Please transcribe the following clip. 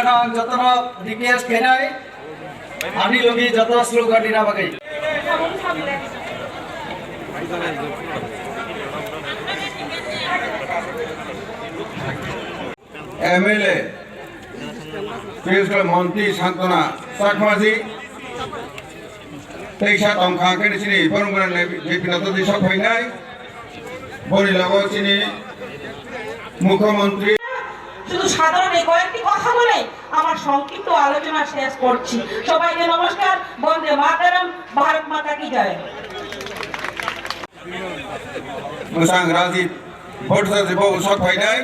nang jotono request kenai ani logi joto slogan dina bagai MLA Fiscal Monty Santona Sakmaji Teisha Tongkhangkni CHINI Phorumgani Lukukuthummo Panda Boni Lago CHINI মুখ্যমন্ত্রী শুধু সাধারণ এই কয়েকটি কথা বলে আমার সংক্ষিপ্ত আলোচনা শেষ করছি। সবাইকে নমস্কার। বন্দে মাতরম। ভারত মাতা কি জয়। মোসাং রাজিত ভোট সাজে বহু সফাইনাই